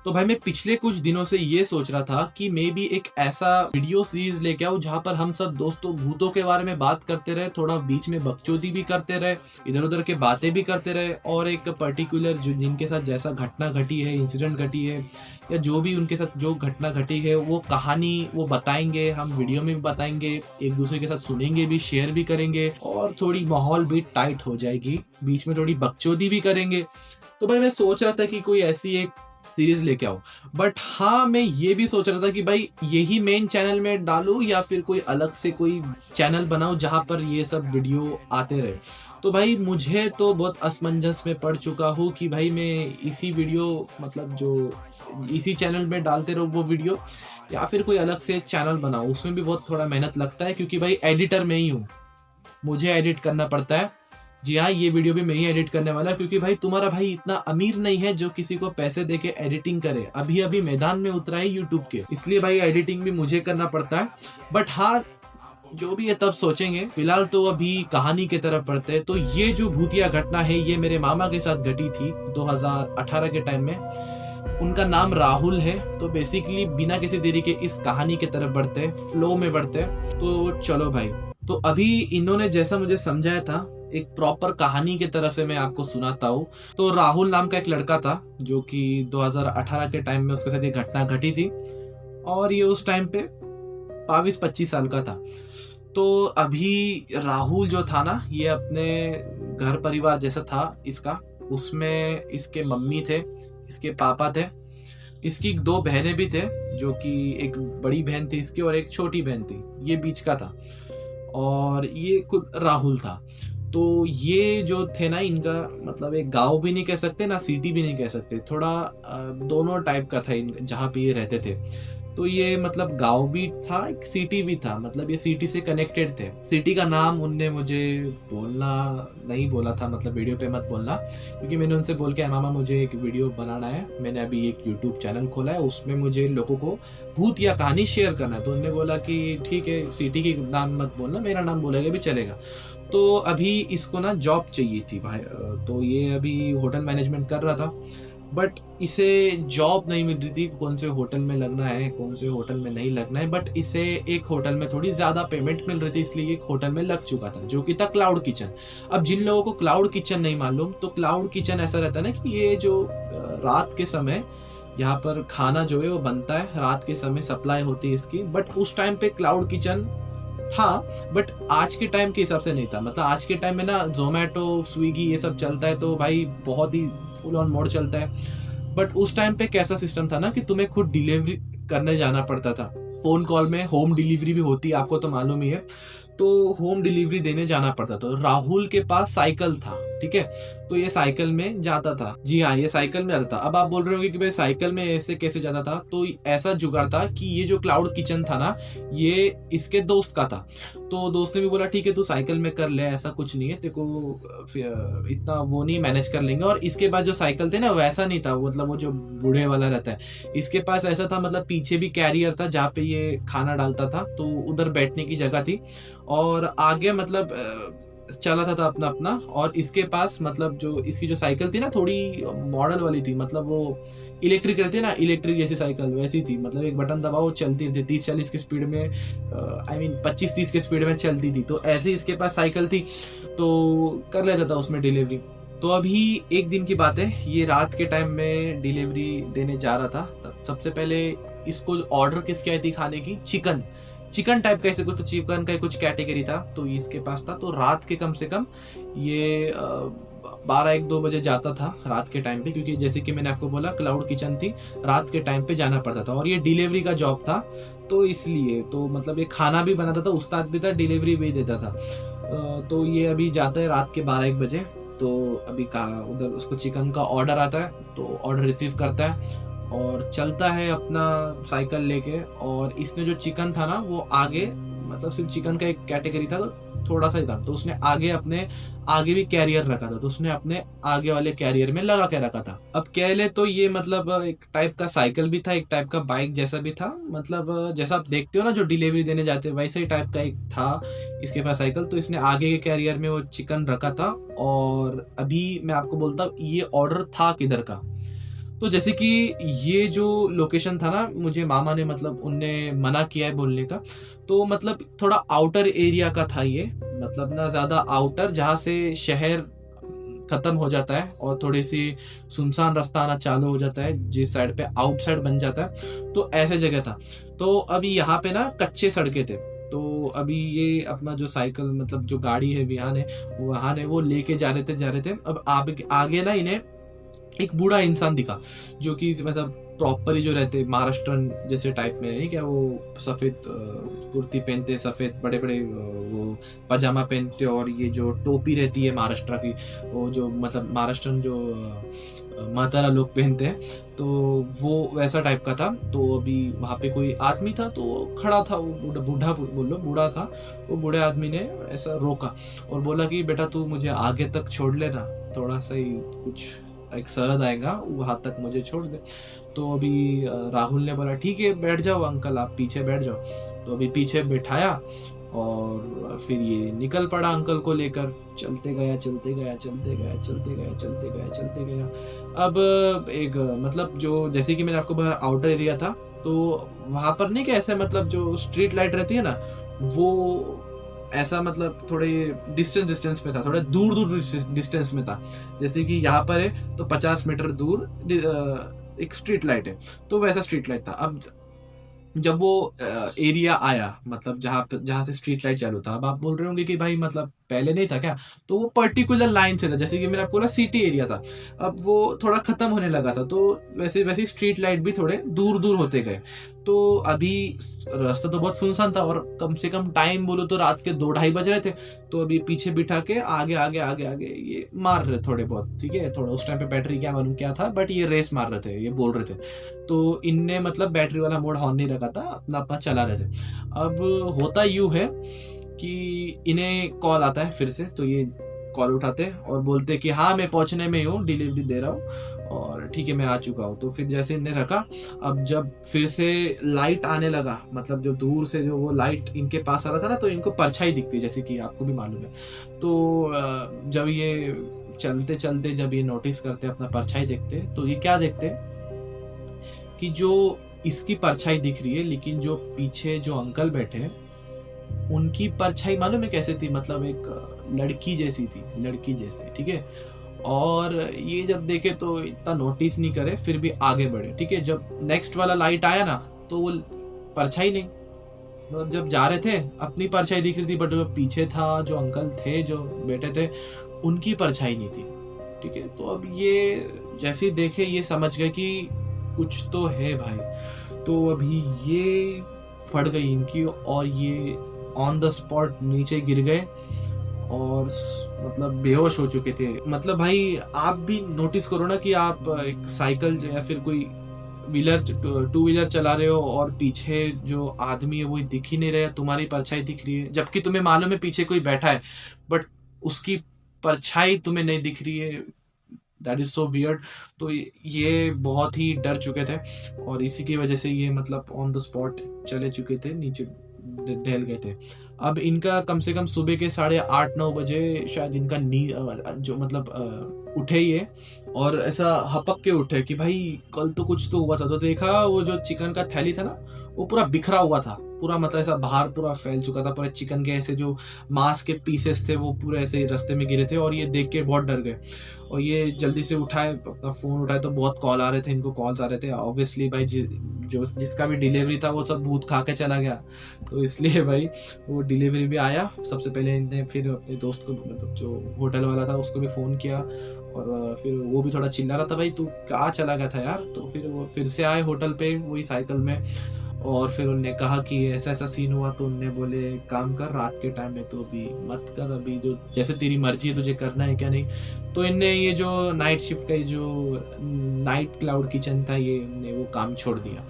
तो भाई मैं पिछले कुछ दिनों से ये सोच रहा था कि मे बी एक ऐसा वीडियो सीरीज लेके आऊं जहां पर हम सब दोस्तों भूतों के बारे में बात करते रहे, थोड़ा बीच में बकचोदी भी करते रहे, इधर उधर के बातें भी करते रहे, और एक पर्टिकुलर जो जिनके साथ जैसा घटना घटी है, इंसिडेंट घटी है, या जो भी उनके साथ जो घटना घटी है वो कहानी वो बताएंगे, हम वीडियो में भी बताएंगे, एक दूसरे के साथ सुनेंगे भी, शेयर भी करेंगे, और थोड़ी माहौल भी टाइट हो जाएगी, बीच में थोड़ी बकचोदी भी करेंगे। तो भाई मैं सोच रहा था कि कोई ऐसी एक सीरीज लेके आओ। बट हाँ, मैं ये भी सोच रहा था कि भाई यही मेन चैनल में डालूं या फिर कोई अलग से कोई चैनल बनाऊं जहां पर ये सब वीडियो आते रहे। तो भाई मुझे तो बहुत असमंजस में पड़ चुका हूँ कि भाई मैं इसी वीडियो मतलब जो इसी चैनल में डालते रहो वो वीडियो, या फिर कोई अलग से चैनल बनाऊं। उसमें भी बहुत थोड़ा मेहनत लगता है क्योंकि भाई एडिटर में ही हूँ, मुझे एडिट करना पड़ता है। जी हाँ, ये वीडियो भी मैं ही एडिट करने वाला, क्योंकि भाई तुम्हारा भाई इतना अमीर नहीं है जो किसी को पैसे देके एडिटिंग करे। अभी अभी मैदान में उतरा है यूट्यूब के, इसलिए भाई एडिटिंग भी मुझे करना पड़ता है। बट हाँ, जो भी है तब सोचेंगे। फिलहाल तो अभी कहानी की तरफ बढ़ते हैं। तो ये जो भूतिया घटना है ये मेरे मामा के साथ घटी थी 2018 के टाइम में। उनका नाम राहुल है। तो बेसिकली बिना किसी देरी के इस कहानी की तरफ बढ़ते हैं, फ्लो में बढ़ते हैं। तो चलो भाई। तो अभी इन्होंने जैसा मुझे समझाया था, एक प्रॉपर कहानी की तरफ से मैं आपको सुनाता हूँ। तो राहुल नाम का एक लड़का था जो कि 2018 के टाइम में उसके साथ ये घटना घटी थी, और ये उस टाइम पे 22-25 साल का था। तो अभी राहुल जो था ना, ये अपने घर परिवार जैसा था इसका। उसमें इसके मम्मी थे, इसके पापा थे, इसकी 2 बहनें भी थे, जो कि एक बड़ी बहन थी इसकी और एक छोटी बहन थी, ये बीच का था, और ये खुद राहुल था। तो ये जो थे ना, इनका मतलब एक गांव भी नहीं कह सकते ना सिटी भी नहीं कह सकते, थोड़ा दोनों टाइप का था जहाँ पे ये रहते थे। तो ये मतलब गांव भी था, एक सिटी भी था, मतलब ये सिटी से कनेक्टेड थे। सिटी का नाम उनने मुझे बोलना नहीं बोला था, मतलब वीडियो पे मत बोलना, क्योंकि मैंने उनसे बोल के मामा मुझे एक वीडियो बनाना है, मैंने अभी एक यूट्यूब चैनल खोला है, उसमें मुझे लोगों को भूत या कहानी शेयर करना है। तो उन्होंने बोला कि ठीक है, सिटी की नाम मत बोलना, मेरा नाम बोलेगा भी चलेगा। तो अभी इसको ना जॉब चाहिए थी भाई। तो ये अभी होटल मैनेजमेंट कर रहा था, बट इसे जॉब नहीं मिल रही थी, कौन से होटल में लगना है, कौन से होटल में नहीं लगना है। बट इसे एक होटल में थोड़ी ज्यादा पेमेंट मिल रही थी, इसलिए एक होटल में लग चुका था, जो कि था क्लाउड किचन। अब जिन लोगों को क्लाउड किचन नहीं मालूम, तो क्लाउड किचन ऐसा रहता है ना कि ये जो रात के समय यहाँ पर खाना जो है वो बनता है, रात के समय सप्लाई होती है इसकी। बट उस टाइम पे क्लाउड किचन था, बट आज के टाइम के हिसाब से नहीं था। मतलब आज के टाइम में ना जोमेटो, स्विगी ये सब चलता है, तो भाई बहुत ही फुल ऑन मोड चलता है। बट उस टाइम पे कैसा सिस्टम था ना कि तुम्हें खुद डिलीवरी करने जाना पड़ता था। फोन कॉल में होम डिलीवरी भी होती है, आपको तो मालूम ही है। तो होम डिलीवरी देने जाना पड़ता था। राहुल के पास साइकिल था, ठीक है, तो ये साइकिल में जाता था। जी हाँ, ये साइकिल में जाता था। अब आप बोल रहे होंगे कि भाई साइकिल में ऐसे कैसे जाता था। तो ऐसा जुगाड़ था कि ये जो क्लाउड किचन था ना, ये इसके दोस्त का था। तो दोस्त ने भी बोला ठीक है तू साइकिल में कर ले, ऐसा कुछ नहीं है, तेरे को इतना वो नहीं, मैनेज कर लेंगे। और इसके पास जो साइकिल थे ना वैसा नहीं था, मतलब वो जो बूढ़े वाला रहता है, इसके पास ऐसा था, मतलब पीछे भी कैरियर था जहाँ पे ये खाना डालता था, तो उधर बैठने की जगह थी, और आगे मतलब चला था अपना अपना। और इसके पास मतलब जो इसकी जो साइकिल थी ना, थोड़ी मॉडल वाली थी, मतलब वो इलेक्ट्रिक रहती है ना, इलेक्ट्रिक जैसी साइकिल वैसी थी। मतलब एक बटन दबाओ चलती थी 30-40 की स्पीड में, आई मीन 25-30 की स्पीड में चलती थी। तो ऐसी इसके पास साइकिल थी, तो कर लेता था उसमें डिलीवरी। तो अभी एक दिन की बात है, ये रात के टाइम में डिलीवरी देने जा रहा था। तब सबसे पहले इसको ऑर्डर किसकी आई थी खाने की, चिकन टाइप का ऐसे कुछ, तो चिकन का कुछ कैटेगरी था, तो इसके पास था। तो रात के कम से कम ये 12-1-2 बजे जाता था रात के टाइम पे, क्योंकि जैसे कि मैंने आपको बोला क्लाउड किचन थी, रात के टाइम पे जाना पड़ता था, और ये डिलीवरी का जॉब था। तो इसलिए तो मतलब ये खाना भी बनाता था, उस्ताद भी था, डिलीवरी भी देता था। तो ये अभी जाता है रात के 12-1 बजे। तो अभी कहा उधर उसको चिकन का ऑर्डर आता है, तो ऑर्डर रिसीव करता है और चलता है अपना साइकिल लेके। और इसने जो चिकन था ना वो आगे, मतलब सिर्फ चिकन का एक कैटेगरी था, तो थोड़ा सा ही था, तो उसने आगे अपने आगे भी कैरियर रखा था, तो उसने अपने आगे वाले कैरियर में लगा के रखा था। अब कह ले तो ये मतलब एक टाइप का साइकिल भी था, एक टाइप का बाइक जैसा भी था, मतलब जैसा आप देखते हो ना जो डिलीवरी देने जाते हैं वैसे ही टाइप का एक था इसके पास साइकिल। तो इसने आगे के कैरियर में वो चिकन रखा था। और अभी मैं आपको बोलता हूँ ये ऑर्डर था किधर का। तो जैसे कि ये जो लोकेशन था ना, मुझे मामा ने मतलब उनने मना किया है बोलने का। तो मतलब थोड़ा आउटर एरिया का था ये, मतलब ना ज़्यादा आउटर, जहाँ से शहर खत्म हो जाता है और थोड़ी-सी सुनसान रास्ता आना चालू हो जाता है, जिस साइड पे आउटसाइड बन जाता है, तो ऐसे जगह था। तो अभी यहाँ पे ना कच्चे सड़कें थे, तो अभी ये अपना जो साइकिल मतलब जो गाड़ी है वाहन है वो लेके जा रहे थे। अब आगे आगे ना इन्हें एक बूढ़ा इंसान दिखा, जो कि मतलब प्रॉपरली जो रहते महाराष्ट्रन जैसे टाइप में है क्या, वो सफेद कुर्ती पहनते, सफेद बड़े बड़े वो पजामा पहनते, और ये जो टोपी रहती है महाराष्ट्र की, वो जो मतलब महाराष्ट्रन जो मातारा लोग पहनते हैं, तो वो वैसा टाइप का था। तो अभी वहां पे कोई आदमी था, तो वो खड़ा था, वो बूढ़ा बूढ़ा बोलो बूढ़ा था। वो बूढ़े आदमी ने ऐसा रोका और बोला कि बेटा तू मुझे आगे तक छोड़ लेना, थोड़ा सा ही कुछ एक सरहद आएगा वहां तक मुझे छोड़ दे। तो अभी राहुल ने बोला ठीक है बैठ जाओ अंकल, आप पीछे बैठ जाओ। तो अभी पीछे बिठाया और फिर ये निकल पड़ा अंकल को लेकर, चलते गया चलते गया चलते गया चलते गया चलते गया चलते गया। अब एक मतलब जो जैसे कि मैंने आपको बताया आउटर एरिया था, तो वहां पर नहीं, कैसे मतलब जो स्ट्रीट लाइट रहती है ना, वो ऐसा मतलब थोड़े डिस्टेंस में था, थोड़ा दूर दूर डिस्टेंस में था। जैसे कि यहाँ पर है तो 50 मीटर दूर एक स्ट्रीट लाइट है, तो वैसा स्ट्रीट लाइट था। अब जब वो एरिया आया, मतलब जहां से स्ट्रीट लाइट चालू था, अब आप बोल रहे होंगे कि भाई मतलब पहले नहीं था क्या, तो वो पर्टिकुलर लाइन से था, जैसे कि मैंने आपको बोला सिटी एरिया था, अब वो थोड़ा खत्म होने लगा था, तो वैसे वैसे स्ट्रीट लाइट भी थोड़े दूर दूर होते गए। तो अभी रास्ता तो बहुत सुनसान था, और कम से कम टाइम बोलो तो रात के 2-2:30 बज रहे थे। तो अभी पीछे बिठा के आगे आगे आगे आगे ये मार रहे थोड़े बहुत, ठीक है, थोड़ा उस टाइम पे बैटरी क्या मालूम क्या था, बट ये रेस मार रहे थे, ये बोल रहे थे। तो इनने मतलब बैटरी वाला मोड ऑन नहीं रखा था, अपना अपना चला रहे थे। अब होता यूं है कि इन्हें कॉल आता है फिर से, तो ये कॉल उठाते और बोलते कि हाँ मैं पहुंचने में हूँ, डिलीवरी दे रहा हूँ और ठीक है मैं आ चुका हूँ। तो फिर जैसे इन्हें रखा, अब जब फिर से लाइट आने लगा, मतलब जो दूर से जो वो लाइट इनके पास आ रहा था ना, तो इनको परछाई दिखती है, जैसे कि आपको भी मालूम है। तो जब ये चलते चलते जब ये नोटिस करते अपना परछाई देखते, तो ये क्या देखते कि जो इसकी परछाई दिख रही है, लेकिन जो पीछे जो अंकल बैठे हैं उनकी परछाई मालूम है कैसे थी, मतलब एक लड़की जैसी थी, लड़की जैसी, ठीक है। और ये जब देखे तो इतना नोटिस नहीं करे, फिर भी आगे बढ़े, ठीक है। जब नेक्स्ट वाला लाइट आया ना, तो वो परछाई नहीं, मतलब जब जा रहे थे अपनी परछाई दिख रही थी, बट जो पीछे था, जो अंकल थे जो बैठे थे, उनकी परछाई नहीं थी, ठीक है। तो अब ये जैसे ही देखे ये समझ गए कि कुछ तो है भाई। तो अभी ये फट गई इनकी, और ये ऑन द स्पॉट नीचे गिर गए और मतलब बेहोश हो चुके थे। मतलब भाई आप भी नोटिस करो ना कि आप एक साइकिल या फिर कोई व्हीलर, टू व्हीलर चला रहे हो और पीछे जो आदमी है वो दिख ही नहीं रहा, तुम्हारी परछाई दिख रही है, जबकि तुम्हें मालूम है पीछे कोई बैठा है, बट उसकी परछाई तुम्हें नहीं दिख रही है। That is so weird. तो ये बहुत ही डर चुके थे, और इसी की वजह से ये मतलब ऑन द स्पॉट चले चुके थे, नीचे ढल गए थे। अब इनका कम से कम सुबह के 8:30-9 बजे शायद इनका जो मतलब उठे ये, और ऐसा हपक के उठे कि भाई कल तो कुछ तो हुआ था। तो देखा वो जो चिकन का थैली था ना, वो पूरा बिखरा हुआ था, पूरा मतलब ऐसा बाहर पूरा फैल चुका था, पूरा चिकन के ऐसे जो मांस के पीसेस थे वो पूरे ऐसे रास्ते में गिरे थे, और ये देख के बहुत डर गए। और ये जल्दी से उठाए, अपना फोन उठाए, तो बहुत कॉल आ रहे थे इनको, कॉल्स आ रहे थे ऑब्वियसली भाई, जो जिसका भी डिलीवरी था वो सब भूत खा के चला गया, तो इसलिए भाई वो डिलीवरी भी आया सबसे पहले। इनने फिर अपने दोस्त को, मतलब जो होटल वाला था उसको भी फोन किया, और फिर वो भी थोड़ा चिल्ला रहा था भाई तू कहाँ चला गया था यार। तो फिर वो फिर से आए होटल पे वही साइकिल में, और फिर उनने कहा कि ऐसा ऐसा सीन हुआ। तो उनने बोले काम कर, रात के टाइम में तो अभी मत कर, अभी जो जैसे तेरी मर्जी है तुझे करना है क्या नहीं। तो इनने ये जो नाइट शिफ्ट है, जो नाइट क्लाउड किचन था, ये इनने वो काम छोड़ दिया।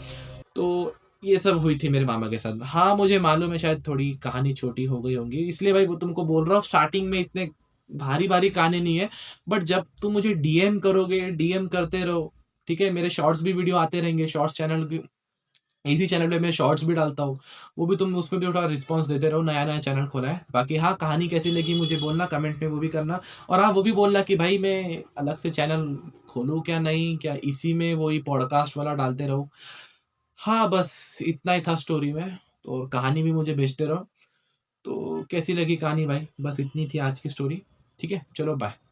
तो ये सब हुई थी मेरे मामा के साथ। हाँ मुझे मालूम है शायद थोड़ी कहानी छोटी हो गई होंगी, इसलिए भाई वो तुमको बोल रहा हूँ, स्टार्टिंग में इतने भारी भारी कहानी नहीं है, बट जब तुम मुझे डीएम करोगे, डीएम करते रहो, ठीक है, मेरे शॉर्ट्स भी वीडियो आते रहेंगे, शॉर्ट्स चैनल भी इसी चैनल पे मैं शॉर्ट्स भी डालता हूँ, वो भी तुम उसमें भी थोड़ा रिस्पॉन्स देते रहो, नया-नया चैनल खोला है। बाकी हाँ, कहानी कैसी लगी मुझे बोलना कमेंट में, वो भी करना। और हाँ, वो भी बोलना कि भाई मैं अलग से चैनल खोलूँ क्या नहीं? क्या इसी में वही पॉडकास्ट वाला डालते रहूँ? हाँ, बस इतना ही था स्टोरी में, तो कहानी भी मुझे भेजते रहो। तो कैसी लगी कहानी भाई? बस इतनी थी आज की स्टोरी। ठीक है? चलो बाय।